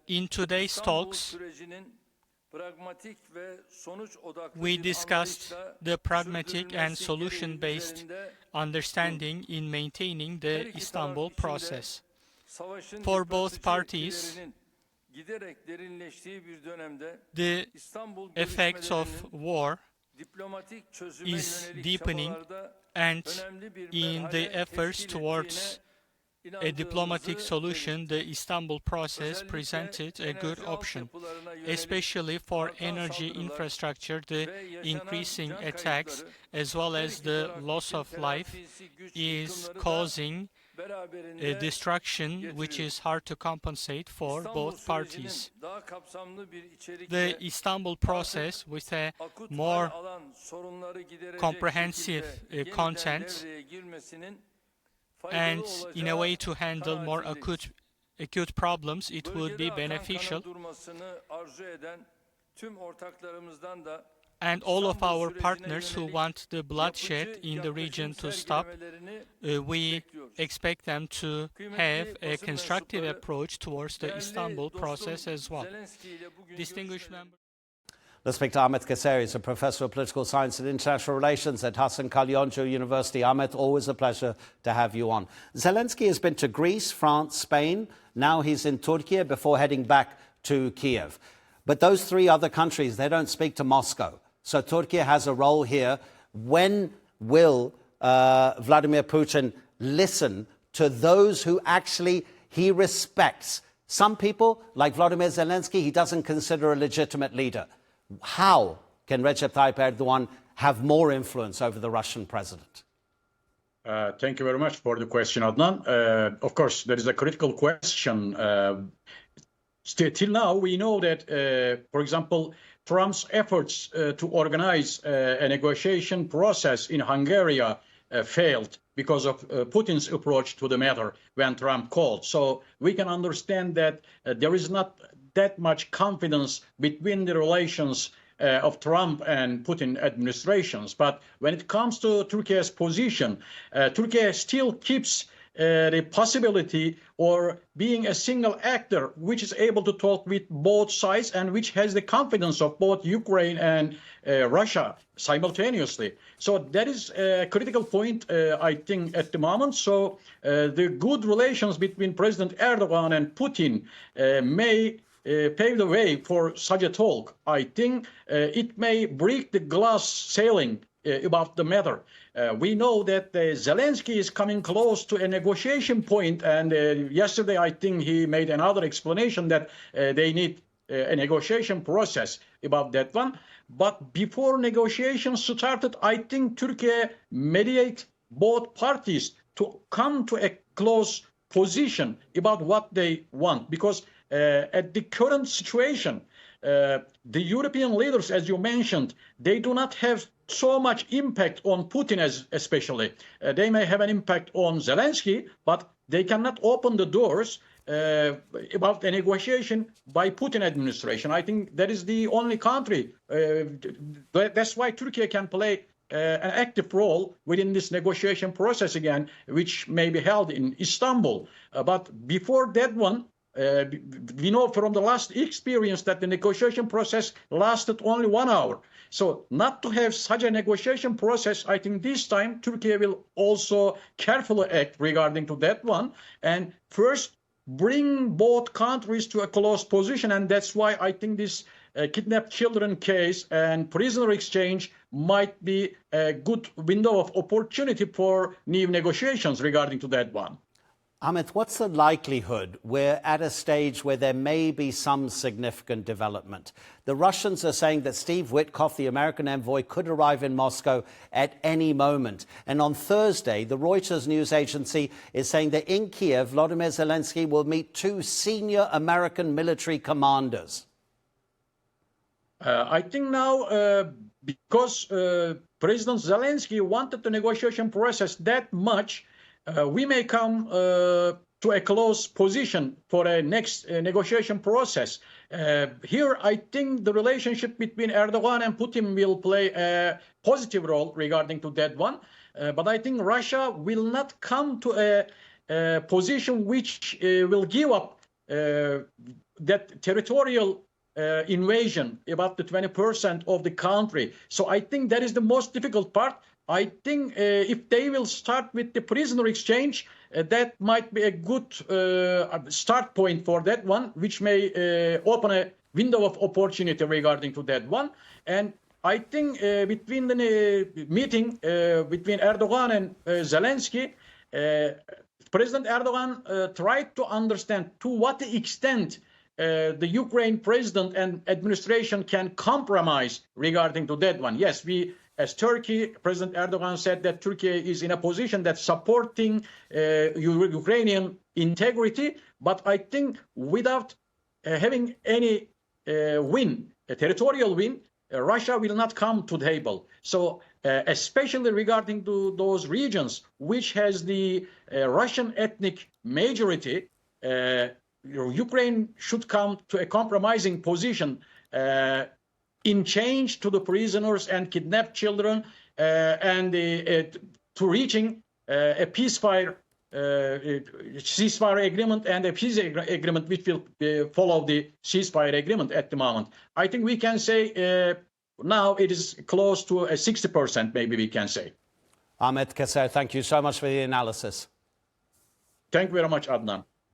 In today's talks, we discussed the pragmatic and solution-based understanding in maintaining the Istanbul process. For both parties, the effects of war is deepening, and in the efforts towards a diplomatic solution, the Istanbul process presented a good option, especially for energy infrastructure. The increasing attacks as well as the loss of life is causing a destruction which is hard to compensate for both parties. The Istanbul process, with a more comprehensive content and in a way to handle more acute problems, it would be beneficial. And all of our partners who want the bloodshed in the region to stop, we expect them to have a constructive approach towards the Istanbul process as well. Distinguished members. Let's speak to Ahmet Keser. He's a professor of political science and international relations at Hasan Kalyoncu University. Ahmet, always a pleasure to have you on. Zelenskyy has been to Greece, France, Spain. Now he's in Turkey before heading back to Kiev. But those three other countries, they don't speak to Moscow. So Turkey has a role here. When will Vladimir Putin listen to those who actually he respects? Some people, like Vladimir Zelenskyy, he doesn't consider a legitimate leader. How can Recep Tayyip Erdoğan have more influence over the Russian president? Thank you very much for the question, Adnan. Of course, that is a critical question. Till now, we know that, for example, Trump's efforts to organize a negotiation process in Hungary failed because of Putin's approach to the matter when Trump called. So we can understand that there is not that much confidence between the relations of Trump and Putin administrations. But when it comes to Turkey's position, Turkey still keeps the possibility or being a single actor which is able to talk with both sides and which has the confidence of both Ukraine and Russia simultaneously. So that is a critical point, I think, at the moment. So the good relations between President Erdoğan and Putin may pave the way for such a talk. I think it may break the glass ceiling about the matter. We know that Zelenskyy is coming close to a negotiation point, and yesterday I think he made another explanation that they need a negotiation process about that one. But before negotiations started, I think Turkey mediate both parties to come to a close position about what they want, because at the current situation, the European leaders, as you mentioned, they do not have so much impact on Putin, especially. They may have an impact on Zelenskyy, but they cannot open the doors about a negotiation by Putin administration. I think that is the only country. That's why Turkey can play an active role within this negotiation process again, which may be held in Istanbul. But before that one, we know from the last experience that the negotiation process lasted only 1 hour. So not to have such a negotiation process, I think this time Turkey will also carefully act regarding to that one. And first, bring both countries to a close position. And that's why I think this kidnapped children case and prisoner exchange might be a good window of opportunity for new negotiations regarding to that one. Ahmet, what's the likelihood we're at a stage where there may be some significant development? The Russians are saying that Steve Witkoff, the American envoy, could arrive in Moscow at any moment. And on Thursday, the Reuters news agency is saying that in Kiev, Volodymyr Zelenskyy will meet 2 senior American military commanders. I think now, because President Zelenskyy wanted the negotiation process that much, we may come to a close position for a next negotiation process. Here, I think the relationship between Erdoğan and Putin will play a positive role regarding to that one. But I think Russia will not come to a position which will give up that territorial invasion, about the 20% of the country. So I think that is the most difficult part. I think if they will start with the prisoner exchange, that might be a good start point for that one, which may open a window of opportunity regarding to that one. And I think between the meeting between Erdoğan and Zelenskyy, President Erdoğan tried to understand to what extent the Ukraine president and administration can compromise regarding to that one. Yes, we, as Turkey, President Erdoğan said that Turkey is in a position that supporting Ukrainian integrity, but I think without having any win, a territorial win, Russia will not come to the table. So especially regarding to those regions which has the Russian ethnic majority, Ukraine should come to a compromising position in change to the prisoners and kidnapped children and to reaching a ceasefire agreement and a peace agreement which will follow the ceasefire agreement at the moment. I think we can say now it is close to a 60%, maybe we can say. Ahmet Keser, thank you so much for the analysis. Thank you very much, Adnan.